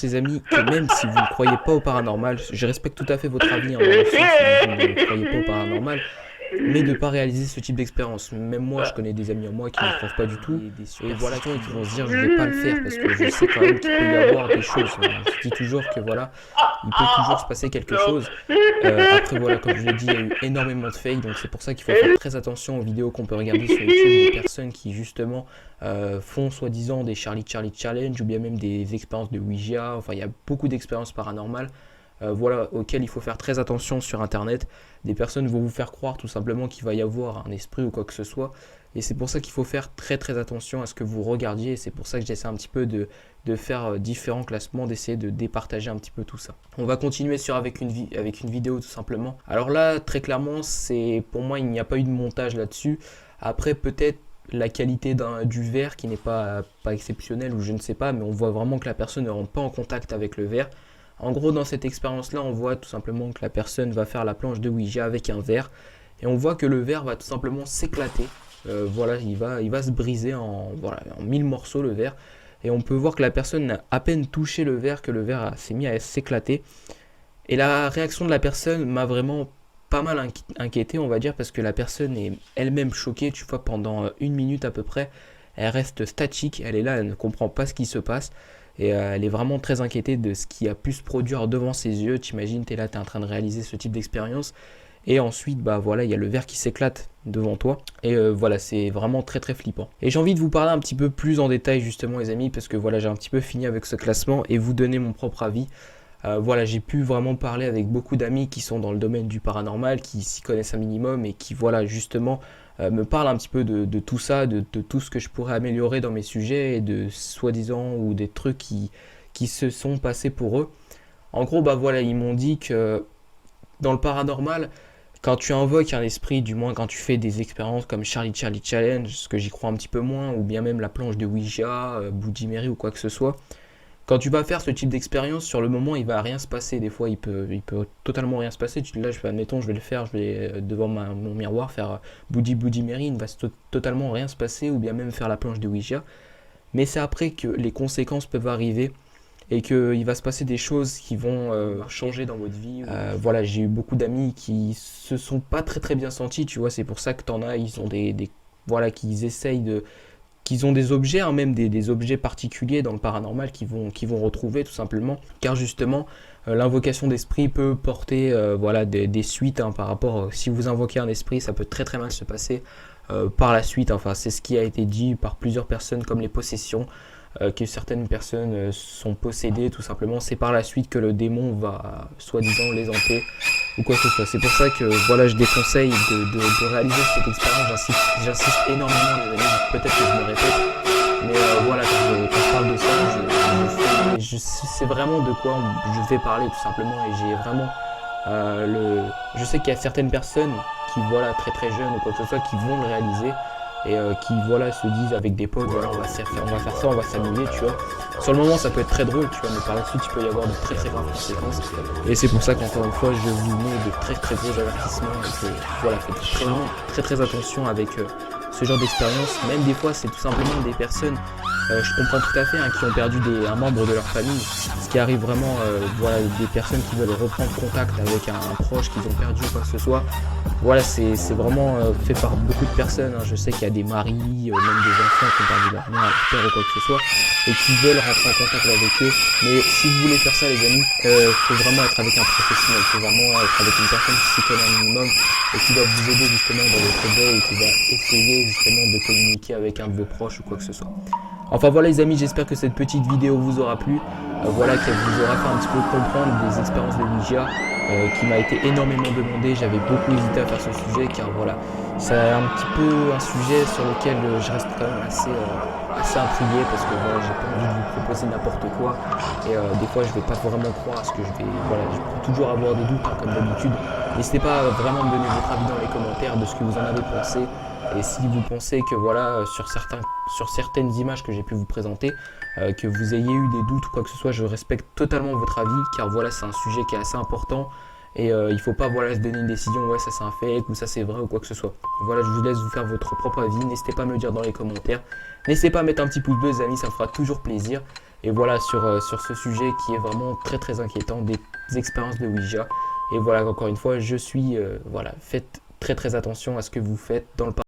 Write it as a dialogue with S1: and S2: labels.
S1: Les amis, que même si vous ne croyez pas au paranormal, je respecte tout à fait votre avis, hein, dans le sens où vous ne croyez pas au paranormal, mais de ne pas réaliser ce type d'expérience. Même moi, je connais des amis à moi qui ne croient pas du tout, et voilà, qui vont se dire je vais pas le faire parce que je sais quand même qu'il peut y avoir des choses. On se dit toujours que voilà, il peut toujours se passer quelque chose. Après voilà, comme je l'ai dit, il y a eu énormément de fake, donc c'est pour ça qu'il faut faire très attention aux vidéos qu'on peut regarder sur YouTube, des personnes qui justement font soi-disant des Charlie Challenge ou bien même des expériences de Ouija. Enfin, il y a beaucoup d'expériences paranormales, voilà, auxquelles il faut faire très attention sur Internet. Des personnes vont vous faire croire tout simplement qu'il va y avoir un esprit ou quoi que ce soit. Et c'est pour ça qu'il faut faire très attention à ce que vous regardiez. Et c'est pour ça que j'essaie un petit peu de faire différents classements, d'essayer de départager un petit peu tout ça. On va continuer avec une vidéo tout simplement. Alors là, très clairement, pour moi, il n'y a pas eu de montage là-dessus. Après, peut-être la qualité du verre qui n'est pas exceptionnelle ou je ne sais pas, mais on voit vraiment que la personne ne rentre pas en contact avec le verre. En gros, dans cette expérience-là, on voit tout simplement que la personne va faire la planche de Ouija avec un verre. Et on voit que le verre va tout simplement s'éclater. Voilà, il va se briser en 1000 morceaux le verre. Et on peut voir que la personne a à peine touché le verre que le verre s'est mis à s'éclater. Et la réaction de la personne m'a vraiment pas mal inquiété, on va dire, parce que la personne est elle-même choquée, tu vois, pendant 1 minute à peu près. Elle reste statique, elle est là, elle ne comprend pas ce qui se passe. Et elle est vraiment très inquiétée de ce qui a pu se produire devant ses yeux. T'imagines, t'es là, t'es en train de réaliser ce type d'expérience. Et ensuite, bah voilà, il y a le verre qui s'éclate devant toi. Et voilà, c'est vraiment très flippant. Et j'ai envie de vous parler un petit peu plus en détail justement les amis, parce que voilà, j'ai un petit peu fini avec ce classement et vous donner mon propre avis. Voilà, j'ai pu vraiment parler avec beaucoup d'amis qui sont dans le domaine du paranormal, qui s'y connaissent un minimum et qui voilà justement me parlent un petit peu de tout ça, de tout ce que je pourrais améliorer dans mes sujets et de soi-disant ou des trucs qui se sont passés pour eux. En gros, bah voilà, ils m'ont dit que dans le paranormal, quand tu invoques un esprit, du moins quand tu fais des expériences comme Charlie Challenge, ce que j'y crois un petit peu moins, ou bien même la planche de Ouija, Bloody Mary ou quoi que ce soit, quand tu vas faire ce type d'expérience, sur le moment, il va rien se passer. Des fois, il peut totalement rien se passer. Là, admettons, je vais le faire, je vais devant mon miroir faire Bloody Mary, il ne va totalement rien se passer, ou bien même faire la planche de Ouija. Mais c'est après que les conséquences peuvent arriver et qu'il va se passer des choses qui vont changer dans votre vie. Voilà, j'ai eu beaucoup d'amis qui se sont pas très bien sentis, tu vois. C'est pour ça que t'en as, ils ont voilà, qu'ils essayent qu'ils ont des objets, hein, même des objets particuliers dans le paranormal qu'ils vont retrouver tout simplement, car justement l'invocation d'esprit peut porter voilà, des suites, hein, par rapport, si vous invoquez un esprit, ça peut très mal se passer par la suite, enfin c'est ce qui a été dit par plusieurs personnes comme les possessions, que certaines personnes sont possédées tout simplement, c'est par la suite que le démon va soi-disant les hanter ou quoi que ce soit. C'est pour ça que voilà, je déconseille de réaliser cette expérience. J'insiste énormément les amis, peut-être que je me répète, mais voilà, quand je parle de ça, je sais vraiment de quoi je vais parler tout simplement, et j'ai vraiment je sais qu'il y a certaines personnes qui voilà très jeunes ou quoi que ce soit qui vont le réaliser et qui voilà se disent avec des potes voilà on va faire ça, on va s'amuser, tu vois. Sur le moment ça peut être très drôle, tu vois, mais par la suite il peut y avoir de très graves conséquences, et c'est pour ça qu'encore une fois je vous mets de très gros avertissements et que voilà, faites vraiment très attention avec ce genre d'expérience. Même des fois c'est tout simplement des personnes, je comprends tout à fait, hein, qui ont perdu un membre de leur famille, ce qui arrive vraiment, voilà, des personnes qui veulent reprendre contact avec un proche qu'ils ont perdu ou quoi que ce soit. Voilà, c'est vraiment fait par beaucoup de personnes, hein. Je sais qu'il y a des maris, même des enfants qui ont perdu leur mère, leur père ou quoi que ce soit, et qui veulent rentrer en contact avec eux. Mais si vous voulez faire ça les amis, faut vraiment être avec un professionnel, faut vraiment être avec une personne qui s'y connaît un minimum et qui va vous aider justement dans votre deuil et qui va essayer justement de communiquer avec un de vos proches ou quoi que ce soit. Enfin voilà les amis, j'espère que cette petite vidéo vous aura plu, voilà, qu'elle vous aura fait un petit peu comprendre des expériences de Ouija, qui m'a été énormément demandé. J'avais beaucoup hésité à faire ce sujet car voilà, c'est un petit peu un sujet sur lequel je reste quand même assez intrigué, parce que voilà, j'ai pas envie de vous proposer n'importe quoi et des fois je vais pas vraiment croire à ce que je vais, voilà, je peux toujours avoir des doutes, hein, comme d'habitude. N'hésitez pas vraiment à me donner votre avis dans les commentaires de ce que vous en avez pensé. Et si vous pensez que voilà, sur certaines images que j'ai pu vous présenter, que vous ayez eu des doutes ou quoi que ce soit, je respecte totalement votre avis, car voilà, c'est un sujet qui est assez important Et il faut pas voilà, se donner une décision, ouais ça c'est un fake ou ça c'est vrai ou quoi que ce soit. Voilà, je vous laisse vous faire votre propre avis, n'hésitez pas à me le dire dans les commentaires. N'hésitez pas à mettre un petit pouce bleu les amis, ça me fera toujours plaisir. Et voilà sur ce sujet qui est vraiment très inquiétant, des expériences de Ouija. Et voilà, encore une fois, voilà, faites très attention à ce que vous faites dans le parc.